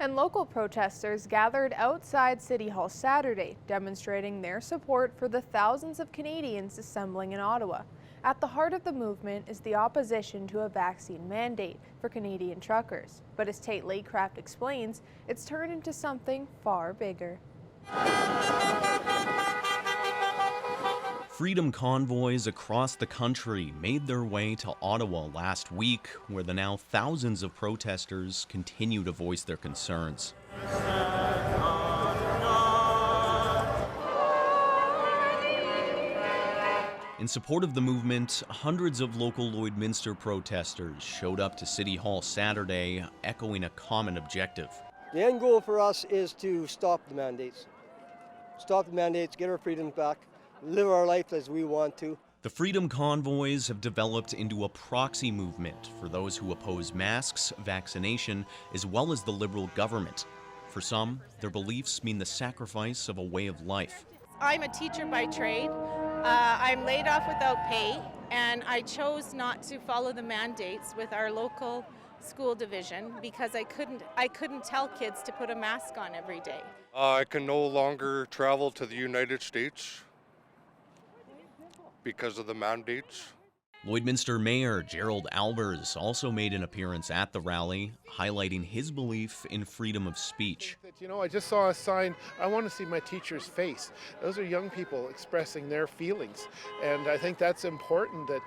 And local protesters gathered outside City Hall Saturday, demonstrating their support for the thousands of Canadians assembling in Ottawa. At the heart of the movement is the opposition to a vaccine mandate for Canadian truckers. But as Tate Lakecraft explains, it's turned into something far bigger. Freedom convoys across the country made their way to Ottawa last week, where the now thousands of protesters continue to voice their concerns. In support of the movement, hundreds of local Lloydminster protesters showed up to City Hall Saturday, echoing a common objective. The end goal for us is to stop the mandates. Stop the mandates, get our freedoms back, live our life as we want to. The Freedom Convoys have developed into a proxy movement for those who oppose masks, vaccination, as well as the Liberal government. For some, their beliefs mean the sacrifice of a way of life. I'm a teacher by trade. I'm laid off without pay, and I chose not to follow the mandates with our local school division because I couldn't tell kids to put a mask on every day. I can no longer travel to the United States because of the mandates. Lloydminster Mayor Gerald Albers also made an appearance at the rally, highlighting his belief in freedom of speech. I just saw a sign, I want to see my teacher's face. Those are young people expressing their feelings. And I think that's important that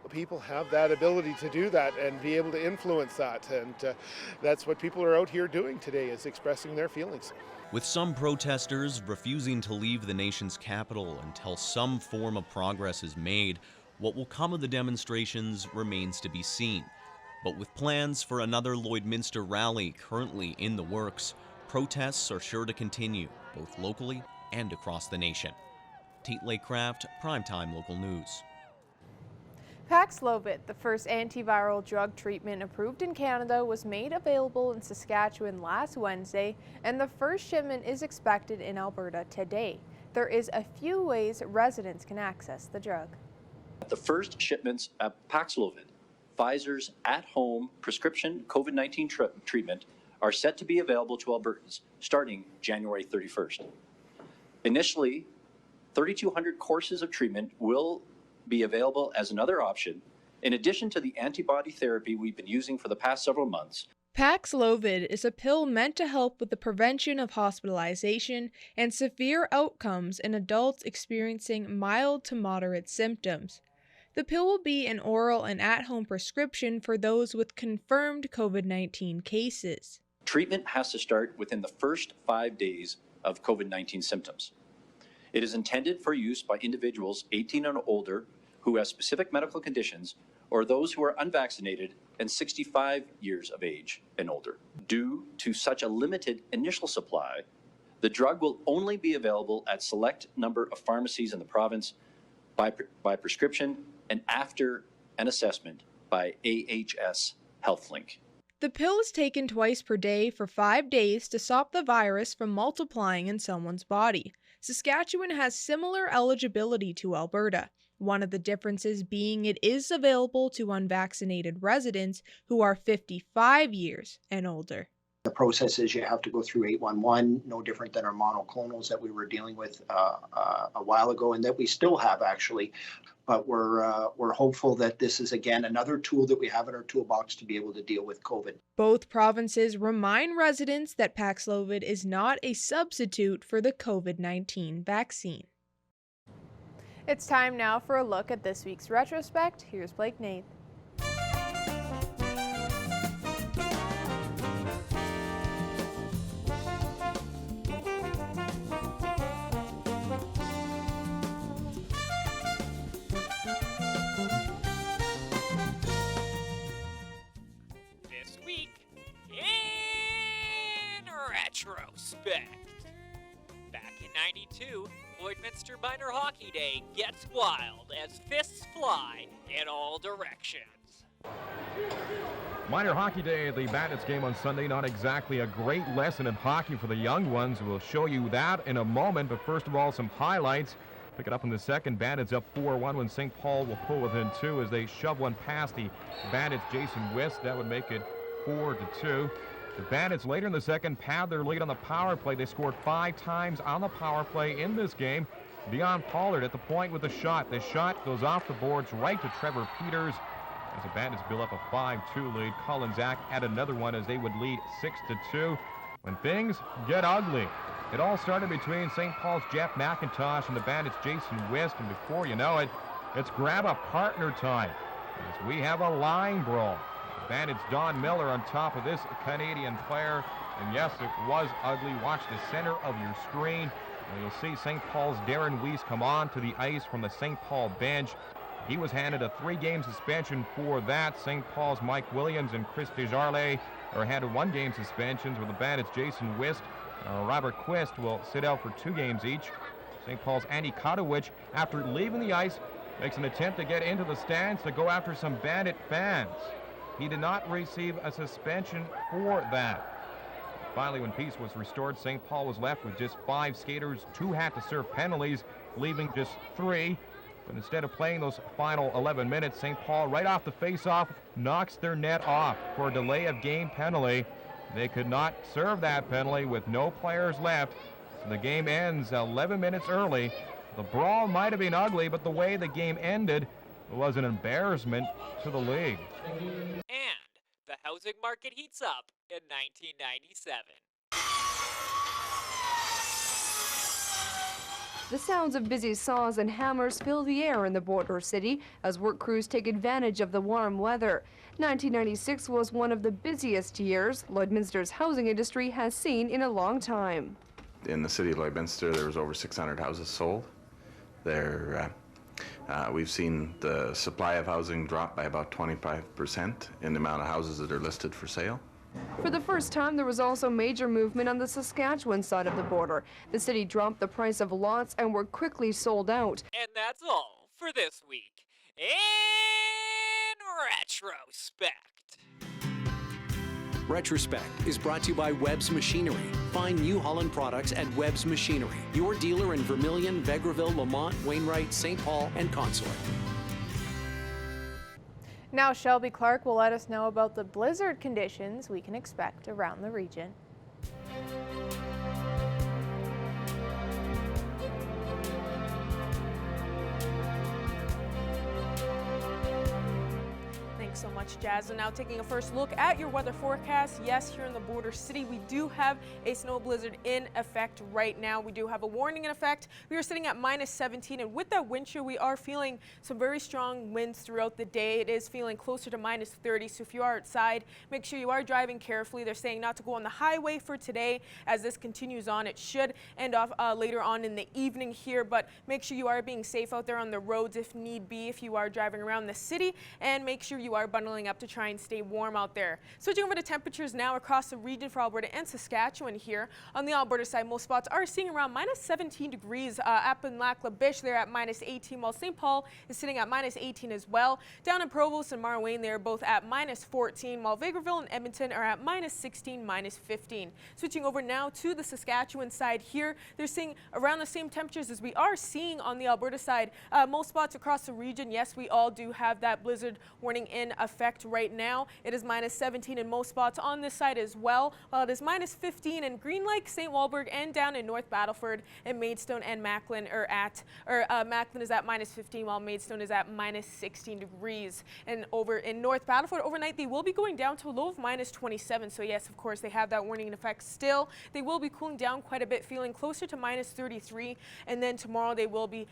people have that ability to do that and be able to influence that. And that's what people are out here doing today, is expressing their feelings. With some protesters refusing to leave the nation's capital until some form of progress is made, what will come of the demonstrations remains to be seen. But with plans for another Lloydminster rally currently in the works, protests are sure to continue, both locally and across the nation. Tate Lakecraft, Primetime Local News. Paxlovid, the first antiviral drug treatment approved in Canada, was made available in Saskatchewan last Wednesday, and the first shipment is expected in Alberta today. There is a few ways residents can access the drug. The first shipments of Paxlovid, Pfizer's at-home prescription COVID-19 treatment, are set to be available to Albertans starting January 31st. Initially, 3,200 courses of treatment will be available as another option, in addition to the antibody therapy we've been using for the past several months. Paxlovid is a pill meant to help with the prevention of hospitalization and severe outcomes in adults experiencing mild to moderate symptoms. The pill will be an oral and at-home prescription for those with confirmed COVID-19 cases. Treatment has to start within the first 5 days of COVID-19 symptoms. It is intended for use by individuals 18 and older who have specific medical conditions, or those who are unvaccinated and 65 years of age and older. Due to such a limited initial supply, the drug will only be available at select number of pharmacies in the province by prescription and after an assessment by AHS HealthLink. The pill is taken twice per day for 5 days to stop the virus from multiplying in someone's body. Saskatchewan has similar eligibility to Alberta. One of the differences being it is available to unvaccinated residents who are 55 years and older. The process is you have to go through 811, no different than our monoclonals that we were dealing with a while ago, and that we still have actually. But we're hopeful that this is again another tool that we have in our toolbox to be able to deal with COVID. Both provinces remind residents that Paxlovid is not a substitute for the COVID-19 vaccine. It's time now for a look at this week's retrospect. Here's Blake Nath. This week in retrospect. Back in '92, Lloydminster Minor Hockey Day gets wild as fists fly in all directions. Minor Hockey Day, the Bandits game on Sunday, not exactly a great lesson in hockey for the young ones. We'll show you that in a moment, but first of all, some highlights. Pick it up in the second. Bandits up 4-1 when St. Paul will pull within 2 as they shove one past the Bandits' Jason West. That would make it 4-2. The Bandits later in the second pad their lead on the power play. They scored 5 times on the power play in this game. Dion Pollard at the point with a shot. The shot goes off the boards right to Trevor Peters as the Bandits build up a 5-2 lead. Colin Zach had another one as they would lead 6-2 when things get ugly. It all started between St. Paul's Jeff McIntosh and the Bandits' Jason Wist, and before you know it, it's grab a partner time as we have a line brawl. The Bandits' Don Miller on top of this Canadian player, and yes, it was ugly. Watch the center of your screen, and you'll see St. Paul's Darren Weiss come on to the ice from the St. Paul bench. He was handed a 3-game suspension for that. St. Paul's Mike Williams and Chris Desjardins are handed 1-game suspensions, with the Bandits' Jason Wist. Robert Quist will sit out for 2 games each. St. Paul's Andy Kotowicz, after leaving the ice, makes an attempt to get into the stands to go after some Bandit fans. He did not receive a suspension for that. Finally, when peace was restored, St. Paul was left with just 5 skaters. 2 had to serve penalties, leaving just 3. But instead of playing those final 11 minutes, St. Paul, right off the face-off, knocks their net off for a delay of game penalty. They could not serve that penalty with no players left. So the game ends 11 minutes early. The brawl might have been ugly, but the way the game ended was an embarrassment to the league. And the housing market heats up in 1997. The sounds of busy saws and hammers fill the air in the border city as work crews take advantage of the warm weather. 1996 was one of the busiest years Lloydminster's housing industry has seen in a long time. In the city of Lloydminster, there was over 600 houses sold. We've seen the supply of housing drop by about 25% in the amount of houses that are listed for sale. For the first time, there was also major movement on the Saskatchewan side of the border. The city dropped the price of lots and were quickly sold out. And that's all for this week in retrospect. Retrospect is brought to you by Webb's Machinery. Find New Holland products at Webb's Machinery, your dealer in Vermilion, Vegreville, Lamont, Wainwright, St. Paul, and Consort. Now Shelby Clark will let us know about the blizzard conditions we can expect around the region. Thanks so much, Jazz. And now taking a first look at your weather forecast. Yes, here in the border city, we do have a snow blizzard in effect right now. We do have a warning in effect. We are sitting at -17, and with that wind chill, we are feeling some very strong winds throughout the day. It is feeling closer to -30, so if you are outside, make sure you are driving carefully. They're saying not to go on the highway for today as this continues on. It should end off later on in the evening here, but make sure you are being safe out there on the roads if need be, if you are driving around the city, and make sure you are bundling up to try and stay warm out there. Switching over to temperatures now across the region for Alberta and Saskatchewan here. On the Alberta side, most spots are seeing around -17 degrees. Up in Lac La Biche, they're at -18, while St. Paul is sitting at -18 as well. Down in Provost and Marwayne, they're both at -14, while Vegreville and Edmonton are at -16, -15. Switching over now to the Saskatchewan side here, they're seeing around the same temperatures as we are seeing on the Alberta side. Most spots across the region, yes, we all do have that blizzard warning in effect right now. It is -17 in most spots on this side as well, while it is -15 in Green Lake, St. Walburg, and down in North Battleford, and Maidstone and Macklin are at, Macklin is at -15, while Maidstone is at -16 degrees. And over in North Battleford overnight, they will be going down to a low of -27. So yes, of course, they have that warning in effect still. They will be cooling down quite a bit, feeling closer to -33. And then tomorrow they will be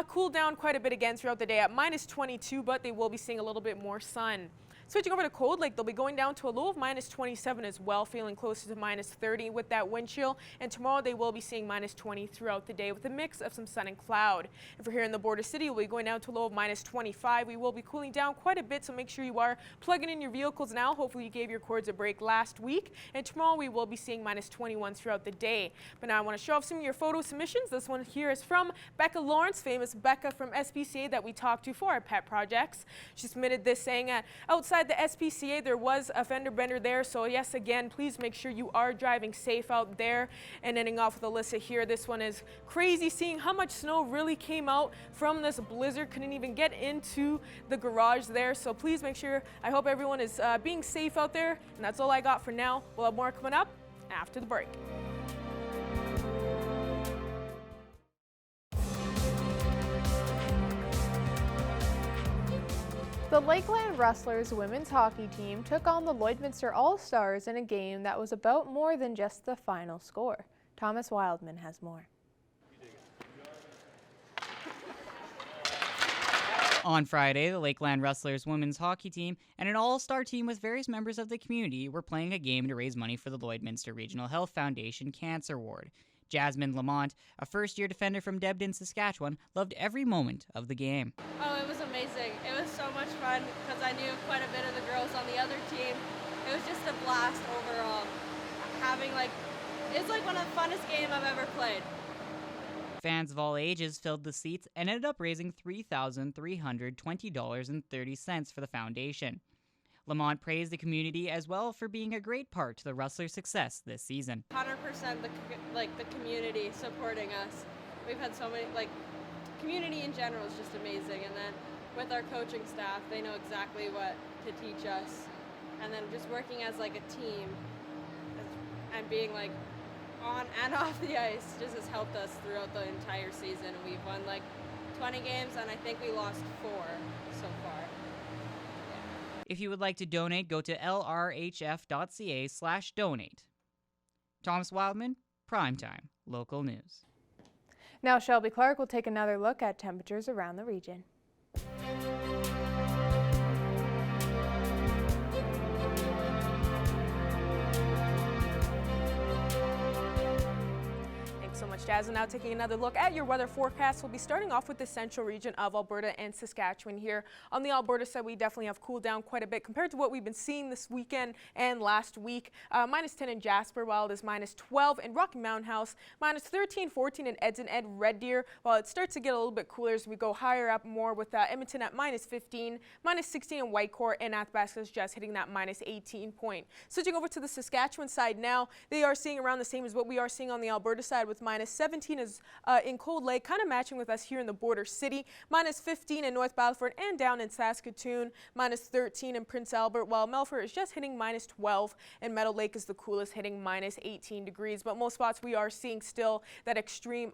cooled down quite a bit again throughout the day at -22, but they will be seeing a little bit more sun. Switching over to Cold Lake, they'll be going down to a low of -27 as well, feeling closer to -30 with that wind chill. And tomorrow they will be seeing -20 throughout the day with a mix of some sun and cloud. If we're here in the border city, we'll be going down to a low of -25. We will be cooling down quite a bit, so make sure you are plugging in your vehicles now. Hopefully you gave your cords a break last week. And tomorrow we will be seeing -21 throughout the day. But now I want to show off some of your photo submissions. This one here is from Becca Lawrence, famous Becca from SPCA that we talked to for our pet projects. She submitted this saying, outside outside the SPCA, there was a fender bender there. So yes, again, please make sure you are driving safe out there. And ending off with Alyssa here, this one is crazy seeing how much snow really came out from this blizzard. Couldn't even get into the garage there. So please make sure, I hope everyone is being safe out there. And that's all I got for now. We'll have more coming up after the break. The Lakeland Rustlers women's hockey team took on the Lloydminster All-Stars in a game that was about more than just the final score. Thomas Wildman has more. On Friday, the Lakeland Rustlers women's hockey team and an all-star team with various members of the community were playing a game to raise money for the Lloydminster Regional Health Foundation Cancer Ward. Jasmine Lamont, a first-year defender from Debden, Saskatchewan, loved every moment of the game. Oh, it was amazing. It was so much fun because I knew quite a bit of the girls on the other team. It was just a blast overall. It's like one of the funnest games I've ever played. Fans of all ages filled the seats and ended up raising $3,320.30 for the foundation. Lamont praised the community as well for being a great part to the Rustlers' success this season. 100% the community supporting us. We've had so many, community in general is just amazing. And then with our coaching staff, they know exactly what to teach us. And then just working as a team and being on and off the ice just has helped us throughout the entire season. We've won 20 games and I think we lost 4 so far. If you would like to donate, go to lrhf.ca/donate. Thomas Wildman, Primetime, Local News. Now Shelby Clark will take another look at temperatures around the region. So much, Jazz. And now taking another look at your weather forecast, we'll be starting off with the central region of Alberta and Saskatchewan here. On the Alberta side, we definitely have cooled down quite a bit compared to what we've been seeing this weekend and last week. -10 in Jasper, while it is -12 in Rocky Mountain House, -13, 14 in Edson and Red Deer, while it starts to get a little bit cooler as we go higher up more with Edmonton at -15, -16 in Whitecourt, and Athabasca is just hitting that -18 point. Switching over to the Saskatchewan side now, they are seeing around the same as what we are seeing on the Alberta side with -17 is in Cold Lake, kind of matching with us here in the border city. -15 in North Battleford and down in Saskatoon. -13 in Prince Albert, while Melfort is just hitting -12, and Meadow Lake is the coolest, hitting -18 degrees. But most spots we are seeing still that extreme,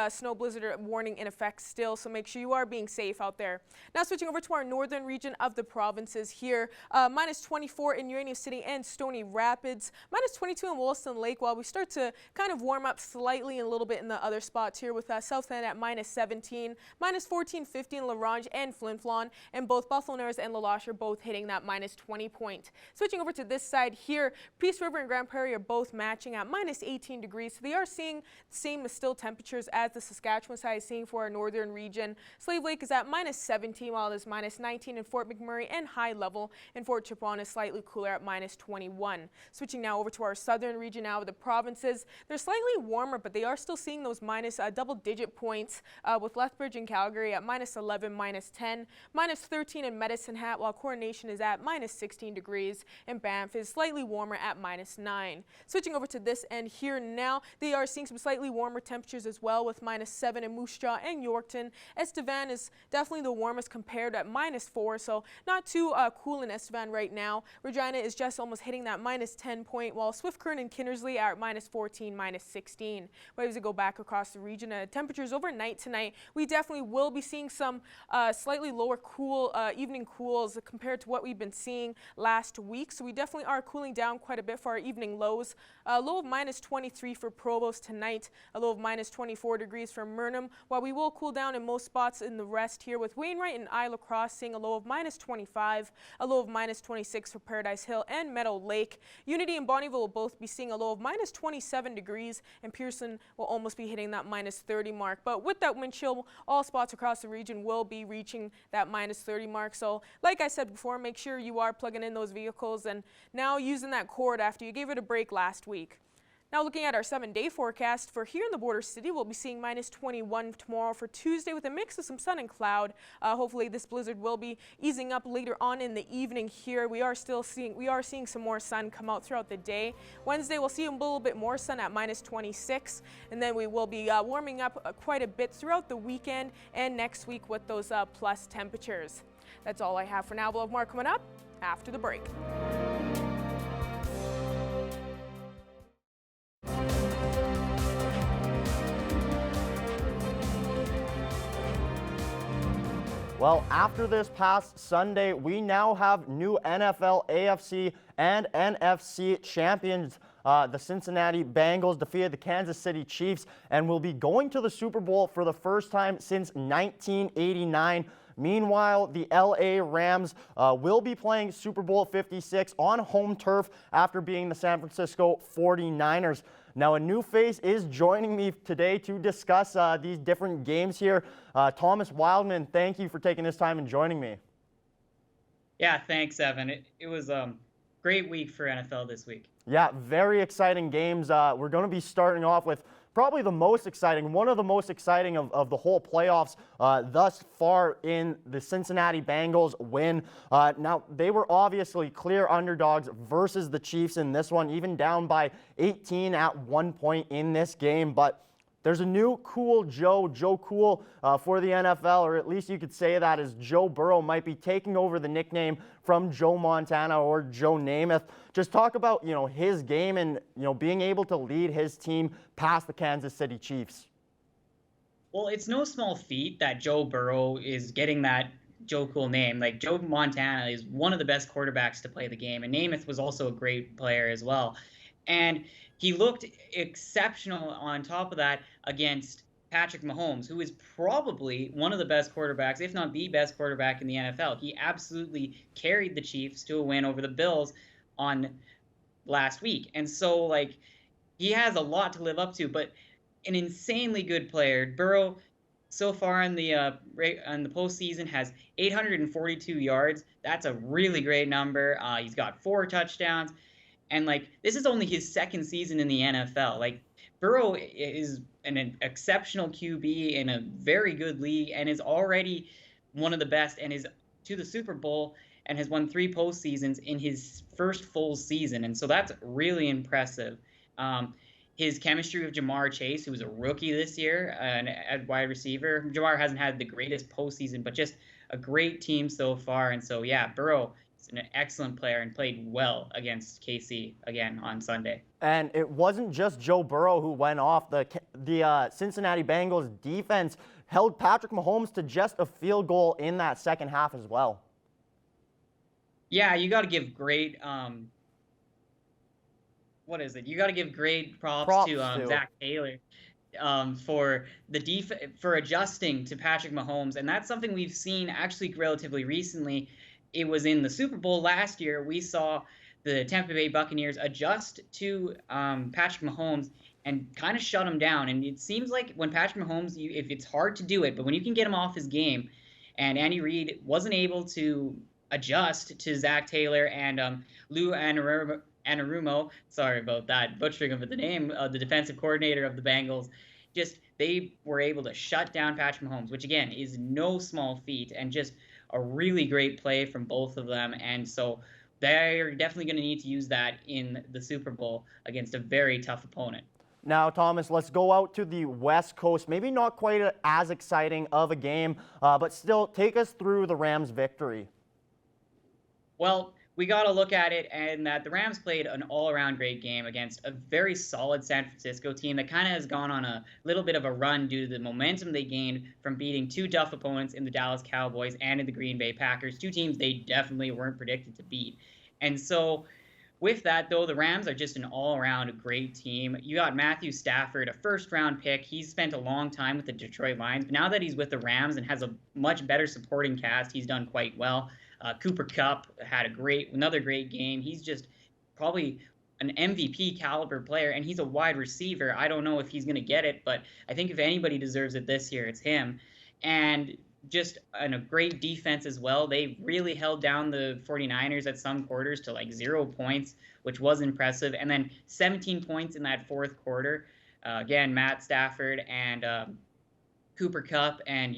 snow blizzard warning in effect still, so make sure you are being safe out there. Now switching over to our northern region of the provinces here, -24 in Urania City and Stony Rapids, -22 in Wollaston Lake, while we start to kind of warm up slightly and a little bit in the other spots here with South End at -17, -14, 15 in La Ronge and Flin Flon, and both Buffalo Narrows and La Loche are both hitting that -20 point. Switching over to this side here, Peace River and Grand Prairie are both matching at -18 degrees, so they are seeing the same still temperatures as the Saskatchewan side is seeing for our northern region. Slave Lake is at -17, while it is -19 in Fort McMurray, and High Level in Fort Chippewa is slightly cooler at -21. Switching now over to our southern region now of the provinces, they're slightly warmer, but they are still seeing those double-digit points with Lethbridge and Calgary at -11, -10, -13 in Medicine Hat, while Coronation is at -16 degrees, and Banff is slightly warmer at -9. Switching over to this end here now, they are seeing some slightly warmer temperatures as well with -7 in Moose Jaw and Yorkton. Estevan is definitely the warmest compared at -4, so not too cool in Estevan right now. Regina is just almost hitting that -10 point, while Swift Current and Kindersley are at -14, -16. But as we go back across the region, temperatures overnight tonight, we definitely will be seeing some slightly lower evening cools compared to what we've been seeing last week. So we definitely are cooling down quite a bit for our evening lows. A low of -23 for Provost tonight, a low of -24 degrees for Murnum, while we will cool down in most spots in the rest here with Wainwright and Isle Cross seeing a low of -25, a low of -26 for Paradise Hill and Meadow Lake. Unity and Bonneville will both be seeing a low of -27 degrees, and Pearson will almost be hitting that -30 mark. But with that wind chill, all spots across the region will be reaching that -30 mark. So like I said before, make sure you are plugging in those vehicles and now using that cord after you gave it a break last week. Now looking at our 7-day forecast for here in the border city, we'll be seeing -21 tomorrow for Tuesday with a mix of some sun and cloud. Hopefully this blizzard will be easing up later on in the evening here. We are seeing some more sun come out throughout the day. Wednesday we'll see a little bit more sun at -26, and then we will be warming up quite a bit throughout the weekend and next week with those plus temperatures. That's all I have for now. We'll have more coming up after the break. Well, after this past Sunday, we now have new NFL, AFC, and NFC champions. The Cincinnati Bengals defeated the Kansas City Chiefs and will be going to the Super Bowl for the first time since 1989. Meanwhile, the LA Rams will be playing Super Bowl 56 on home turf after beating the San Francisco 49ers. Now, a new face is joining me today to discuss these different games here. Thomas Wildman, thank you for taking this time and joining me. Yeah, thanks, Evan. It was a great week for NFL this week. Yeah, very exciting games. We're going to be starting off with probably the most exciting, one of the most exciting of the whole playoffs thus far in the Cincinnati Bengals win. Now, they were obviously clear underdogs versus the Chiefs in this one, even down by 18 at one point in this game. But there's a new cool Joe Cool for the NFL, or at least you could say that, as Joe Burrow might be taking over the nickname from Joe Montana or Joe Namath. Just talk about, his game and, being able to lead his team past the Kansas City Chiefs. Well, it's no small feat that Joe Burrow is getting that Joe Cool name. Like, Joe Montana is one of the best quarterbacks to play the game, and Namath was also a great player as well. And he looked exceptional on top of that against Patrick Mahomes, who is probably one of the best quarterbacks, if not the best quarterback in the NFL. He absolutely carried the Chiefs to a win over the Bills on last week. And so, he has a lot to live up to, but an insanely good player. Burrow, so far in the postseason, has 842 yards. That's a really great number. He's got 4 touchdowns. And, this is only his second season in the NFL. Burrow is an exceptional QB in a very good league and is already one of the best and is to the Super Bowl and has won 3 postseasons in his first full season. And so that's really impressive. His chemistry with Jamar Chase, who was a rookie this year at wide receiver. Jamar hasn't had the greatest postseason, but just a great team so far. And so, yeah, Burrow is an excellent player and played well against KC again on Sunday. And it wasn't just Joe Burrow who went off. The Cincinnati Bengals defense held Patrick Mahomes to just a field goal in that second half as well. Yeah, you got to give great You got to give great props to Zach Taylor for for adjusting to Patrick Mahomes, and that's something we've seen actually relatively recently. It was in the Super Bowl last year. We saw the Tampa Bay Buccaneers adjust to Patrick Mahomes and kind of shut him down. And it seems like when Patrick Mahomes, if it's hard to do it, but when you can get him off his game, and Andy Reid wasn't able to adjust to Zach Taylor and Lou Anarumo, sorry about that, butchering of the name, the defensive coordinator of the Bengals, they were able to shut down Patrick Mahomes, which again is no small feat, and just a really great play from both of them. And so they're definitely going to need to use that in the Super Bowl against a very tough opponent. Now, Thomas, let's go out to the West Coast. Maybe not quite as exciting of a game, but still take us through the Rams' victory. Well, we got to look at it and that the Rams played an all-around great game against a very solid San Francisco team that kind of has gone on a little bit of a run due to the momentum they gained from beating 2 tough opponents in the Dallas Cowboys and in the Green Bay Packers, 2 teams they definitely weren't predicted to beat. And so with that, though, the Rams are just an all-around great team. You got Matthew Stafford, a first-round pick. He's spent a long time with the Detroit Lions, but now that he's with the Rams and has a much better supporting cast, he's done quite well. Cooper Kupp had another great game. He's just probably an MVP caliber player, and he's a wide receiver. I don't know if he's going to get it, but I think if anybody deserves it this year, it's him. And just and a great defense as well. They really held down the 49ers at some quarters to like 0 points, which was impressive. And then 17 points in that fourth quarter. Again, Matt Stafford and Cooper Kupp, and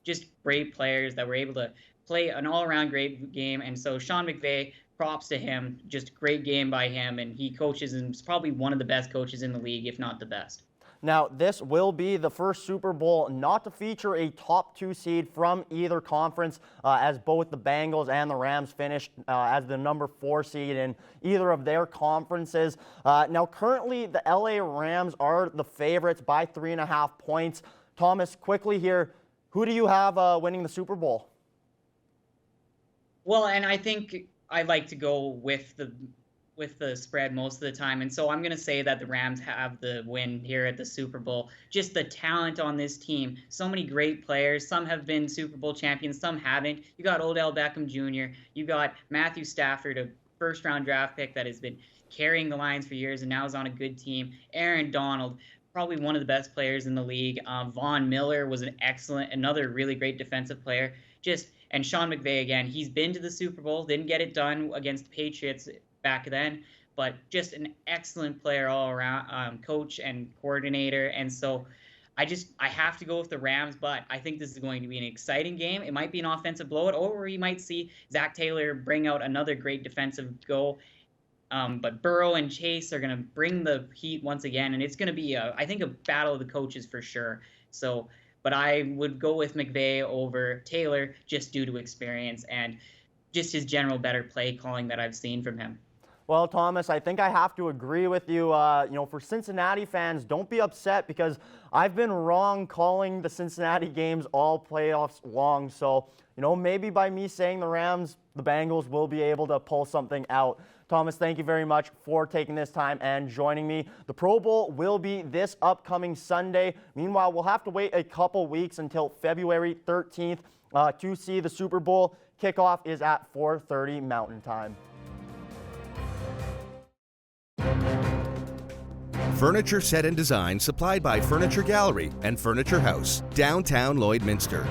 just great players that were able to play an all-around great game. And so Sean McVay, props to him, just great game by him, and he coaches and is probably one of the best coaches in the league, if not the best. Now, this will be the first Super Bowl not to feature a top 2 seed from either conference, as both the Bengals and the Rams finished as the number 4 seed in either of their conferences. Now, currently, the LA Rams are the favorites by 3.5 points. Thomas, quickly here, who do you have winning the Super Bowl? Well, and I think I like to go with the spread most of the time. And so I'm going to say that the Rams have the win here at the Super Bowl. Just the talent on this team. So many great players. Some have been Super Bowl champions, some haven't. You got Odell Beckham Jr. You got Matthew Stafford, a first-round draft pick that has been carrying the Lions for years and now is on a good team. Aaron Donald, probably one of the best players in the league. Von Miller was another really great defensive player. And Sean McVay, again, he's been to the Super Bowl, didn't get it done against the Patriots back then, but just an excellent player all around, coach and coordinator. And so I have to go with the Rams, but I think this is going to be an exciting game. It might be an offensive blowout, or you might see Zach Taylor bring out another great defensive goal. But Burrow and Chase are going to bring the heat once again, and it's going to be, I think, a battle of the coaches for sure. So, but I would go with McVay over Taylor just due to experience and just his general better play calling that I've seen from him. Well, Thomas, I think I have to agree with you. For Cincinnati fans, don't be upset because I've been wrong calling the Cincinnati games all playoffs long. So, maybe by me saying the Rams, the Bengals will be able to pull something out. Thomas, thank you very much for taking this time and joining me. The Pro Bowl will be this upcoming Sunday. Meanwhile, we'll have to wait a couple weeks until February 13th to see the Super Bowl. Kickoff is at 4:30 Mountain Time. Furniture set and design supplied by Furniture Gallery and Furniture House, downtown Lloydminster.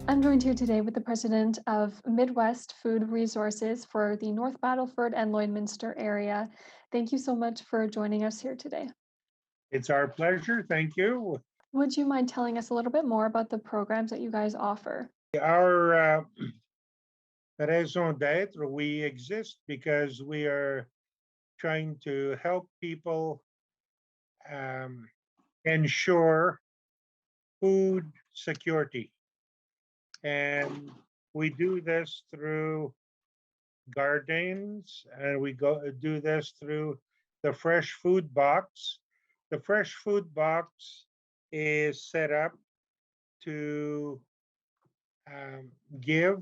I'm joined here today with the president of Midwest Food Resources for the North Battleford and Lloydminster area. Thank you so much for joining us here today. It's our pleasure. Thank you. Would you mind telling us a little bit more about the programs that you guys offer? Our raison d'etre, we exist because we are trying to help people ensure food security. And we do this through gardens, and we do this through the Fresh Food Box. The Fresh Food Box is set up to give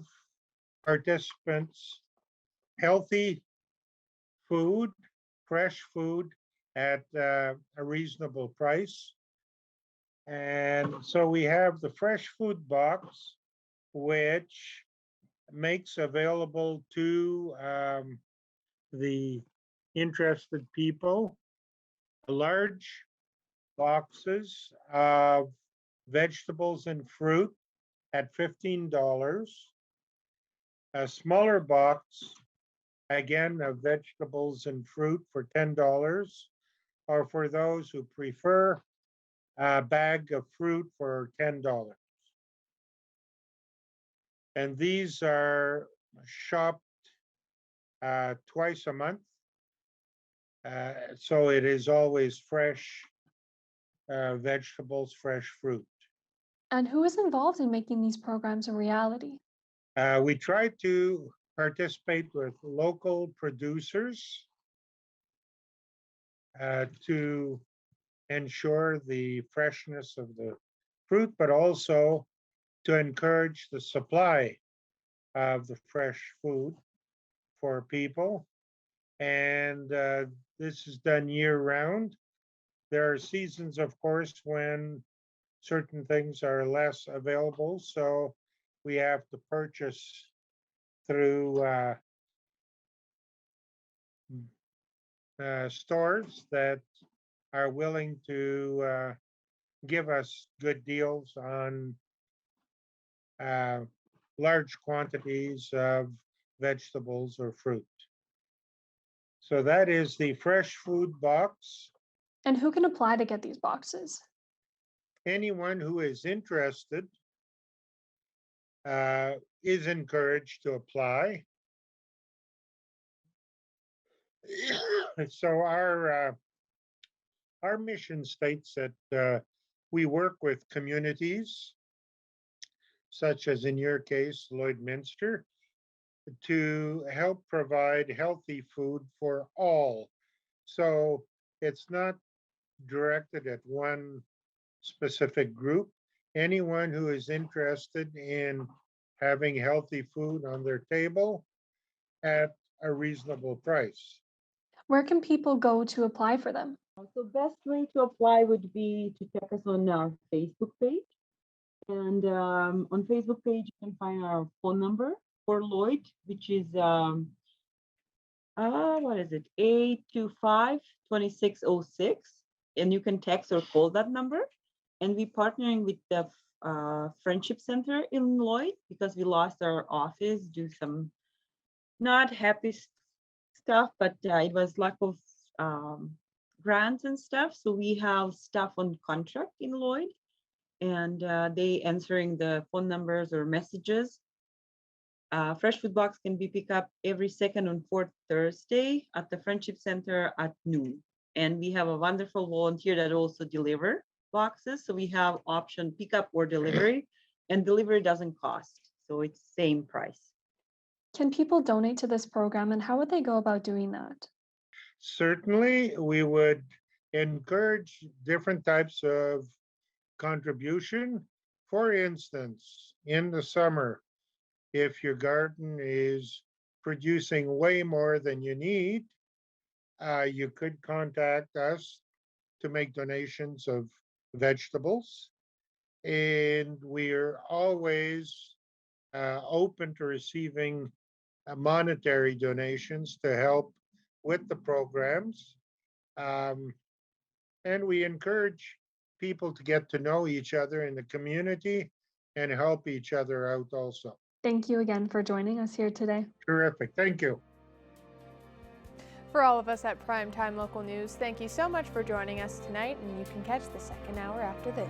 participants healthy food, fresh food at a reasonable price. And so we have the Fresh Food Box, which makes available to the interested people large boxes of vegetables and fruit at $15, a smaller box, again, of vegetables and fruit for $10, or for those who prefer, a bag of fruit for $10. And these are shopped twice a month. So it is always fresh vegetables, fresh fruit. And who is involved in making these programs a reality? We try to participate with local producers to ensure the freshness of the fruit, but also to encourage the supply of the fresh food for people. And this is done year round. There are seasons, of course, when certain things are less available, so we have to purchase through stores that are willing to give us good deals on large quantities of vegetables or fruit. So that is the fresh food box. And who can apply to get these boxes? Anyone who is interested is encouraged to apply. So our mission states that we work with communities, such as in your case, Lloydminster, to help provide healthy food for all. So it's not directed at one specific group. Anyone who is interested in having healthy food on their table at a reasonable price. Where can people go to apply for them? So best way to apply would be to check us on our Facebook page. And on Facebook page, you can find our phone number for Lloyd, which is, what is it, 825-2606. And you can text or call that number. And we're partnering with the Friendship Center in Lloyd because we lost our office due to some not happy stuff, but it was lack of grants and stuff. So we have staff on contract in Lloyd, and they answering the phone numbers or messages. Fresh food box can be picked up every second and fourth Thursday at the Friendship Center at noon. And we have a wonderful volunteer that also deliver boxes. So we have option pickup or delivery, and delivery doesn't cost. So it's same price. Can people donate to this program, and how would they go about doing that? Certainly, we would encourage different types of contribution. For instance, in the summer, if your garden is producing way more than you need, you could contact us to make donations of vegetables. And we're always open to receiving monetary donations to help with the programs. And we encourage people to get to know each other in the community and help each other out also. Thank you again for joining us here today. Terrific. Thank you. For all of us at Primetime Local News, thank you so much for joining us tonight, and you can catch the second hour after this.